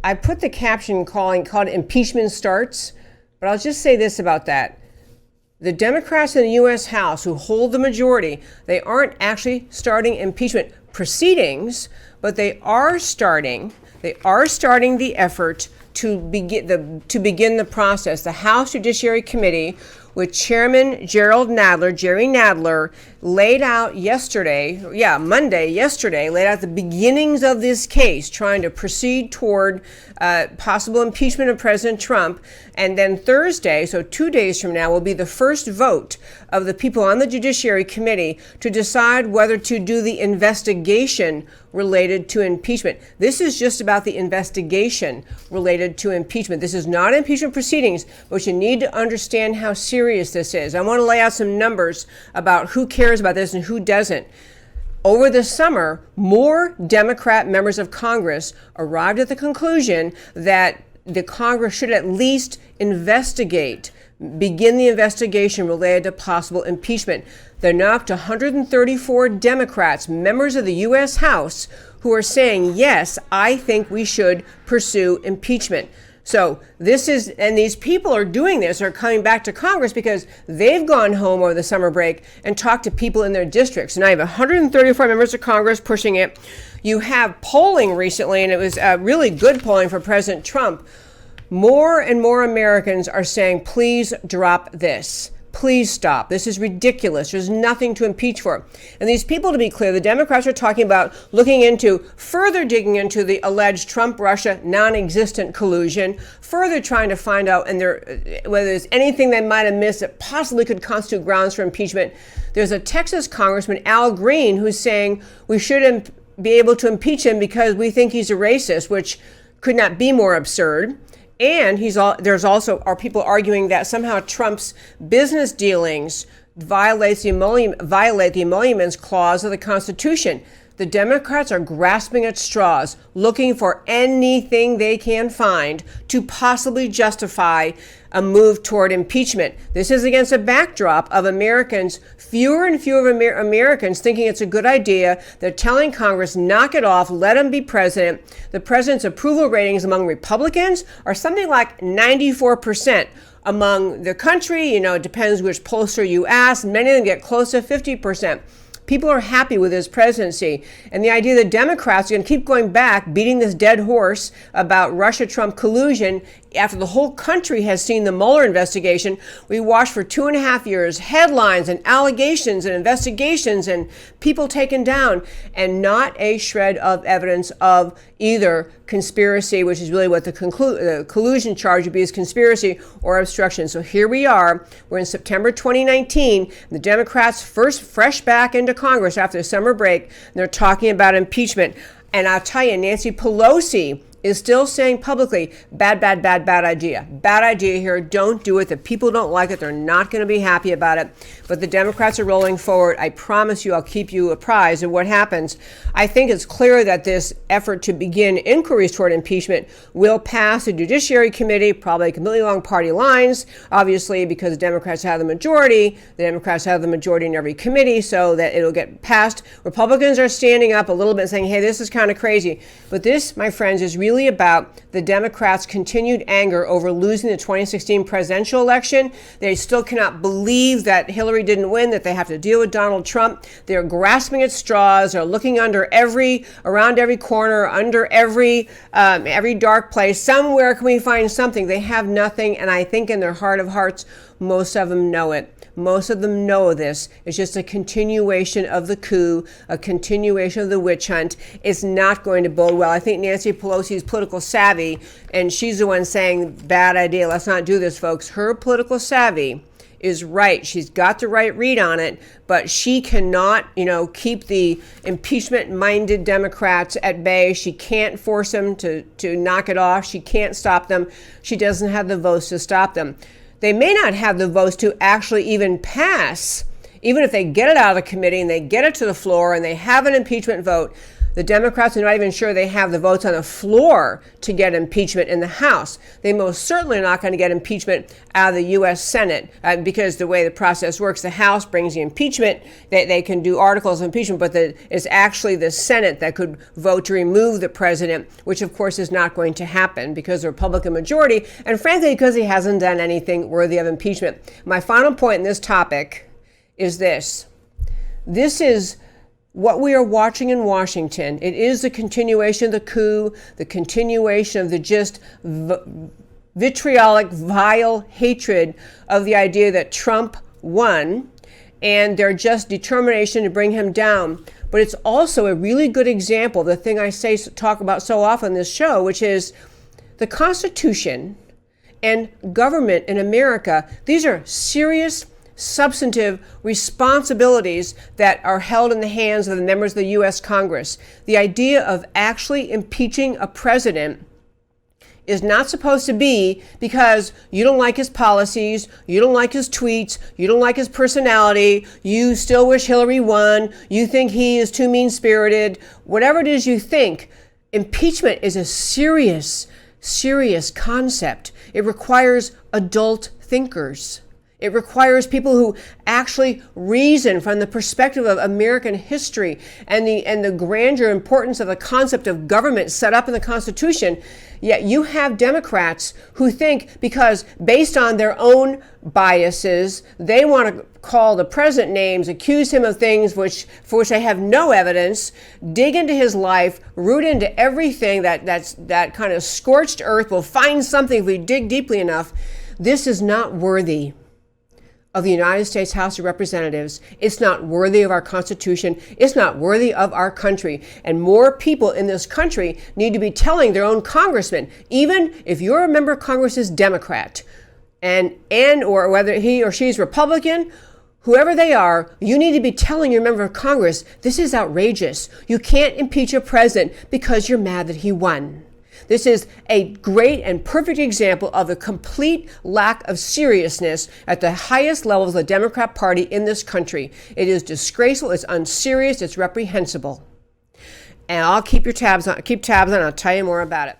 I put the caption called Impeachment Starts, but I'll just say this about that. The Democrats in the U.S. House who hold the majority, they aren't actually starting impeachment proceedings, but they are starting the effort to begin the process. The House Judiciary Committee, with Chairman Jerry Nadler, laid out Monday, laid out the beginnings of this case, trying to proceed toward possible impeachment of President Trump. And then Thursday, so 2 days from now, will be the first vote of the people on the Judiciary Committee to decide whether to do the investigation related to impeachment. This is just about the investigation related to impeachment. This is not impeachment proceedings, but you need to understand how serious this is. I want to lay out some numbers about who cares about this and who doesn't. Over the summer, more Democrat members of Congress arrived at the conclusion that the Congress should at least begin the investigation related to possible impeachment. They're now up to 134 Democrats, members of the U.S. House, who are saying, yes, I think we should pursue impeachment. So these people are doing this, are coming back to Congress because they've gone home over the summer break and talked to people in their districts. And I have 134 members of Congress pushing it. You have polling recently, and it was really good polling for President Trump. More and more Americans are saying, please drop this. Please stop. This is ridiculous. There's nothing to impeach for. And these people, to be clear, the Democrats are talking about further digging into the alleged Trump-Russia non-existent collusion, further trying to find out whether there's anything they might have missed that possibly could constitute grounds for impeachment. There's a Texas Congressman, Al Green, who's saying we shouldn't be able to impeach him because we think he's a racist, which could not be more absurd. And there's also people arguing that somehow Trump's business dealings violate the emoluments clause of the Constitution. The Democrats are grasping at straws, looking for anything they can find to possibly justify a move toward impeachment. This is against a backdrop of fewer and fewer Americans thinking it's a good idea. They're telling Congress, knock it off, let him be president. The president's approval ratings among Republicans are something like 94%. Among the country, it depends which pollster you ask. Many of them get close to 50%. People are happy with his presidency. And the idea that Democrats are going to keep going back, beating this dead horse about Russia-Trump collusion after the whole country has seen the Mueller investigation. We watched for 2.5 years, headlines and allegations and investigations and people taken down, and not a shred of evidence of either conspiracy, which is really what the collusion charge would be, is conspiracy, or obstruction. So here we are. We're in September 2019. The Democrats fresh back into Congress after the summer break, and they're talking about impeachment. And I'll tell you, Nancy Pelosi is still saying publicly, bad idea. Bad idea here. Don't do it. The people don't like it. They're not going to be happy about it. But the Democrats are rolling forward. I promise you, I'll keep you apprised of what happens. I think it's clear that this effort to begin inquiries toward impeachment will pass the Judiciary Committee, probably completely along party lines, obviously, because the Democrats have the majority. The Democrats have the majority in every committee, so that it'll get passed. Republicans are standing up a little bit saying, hey, this is kind of crazy. But this, my friends, is really about the Democrats' continued anger over losing the 2016 presidential election. They still cannot believe that Hillary didn't win, that they have to deal with Donald Trump. They're grasping at straws. They're looking around every corner, under every dark place. Somewhere can we find something? They have nothing, and I think in their heart of hearts, most of them know it. Most of them know this. It's just a continuation of the coup, a continuation of the witch hunt. It's not going to bode well. I think Nancy Pelosi is political savvy, and she's the one saying, bad idea, let's not do this, folks. Her political savvy is right. She's got the right read on it, but she cannot, keep the impeachment-minded Democrats at bay. She can't force them to knock it off. She can't stop them. She doesn't have the votes to stop them. They may not have the votes to actually even pass, even if they get it out of the committee and they get it to the floor and they have an impeachment vote. The Democrats are not even sure they have the votes on the floor to get impeachment in the House. They most certainly are not going to get impeachment out of the U.S. Senate because the way the process works, the House brings the impeachment. They can do articles of impeachment, but it's actually the Senate that could vote to remove the president, which of course is not going to happen because of the Republican majority, and frankly because he hasn't done anything worthy of impeachment. My final point in this topic is this. This is what we are watching in Washington. It is the continuation of the coup, the continuation of the just vitriolic, vile hatred of the idea that Trump won, and their just determination to bring him down. But it's also a really good example of the thing I talk about so often on this show, which is the Constitution and government in America. These are serious, substantive responsibilities that are held in the hands of the members of the U.S. Congress. The idea of actually impeaching a president is not supposed to be because you don't like his policies, you don't like his tweets, you don't like his personality, you still wish Hillary won, you think he is too mean-spirited, whatever it is you think. Impeachment is a serious concept. It requires adult thinkers. It requires people who actually reason from the perspective of American history and the grandeur importance of the concept of government set up in the Constitution. Yet you have Democrats who think because based on their own biases, they want to call the president names, accuse him of things for which they have no evidence, dig into his life, root into everything that kind of scorched earth. We'll find something if we dig deeply enough. This is not worthy of the United States House of Representatives. It's not worthy of our Constitution. It's not worthy of our country. And more people in this country need to be telling their own congressmen, even if you're a member of Congress is Democrat, and or whether he or she's Republican, whoever they are, you need to be telling your member of Congress, this is outrageous. You can't impeach a president because you're mad that he won. This is a great and perfect example of the complete lack of seriousness at the highest levels of the Democrat Party in this country. It is disgraceful, it's unserious, it's reprehensible. And I'll keep tabs on, I'll tell you more about it.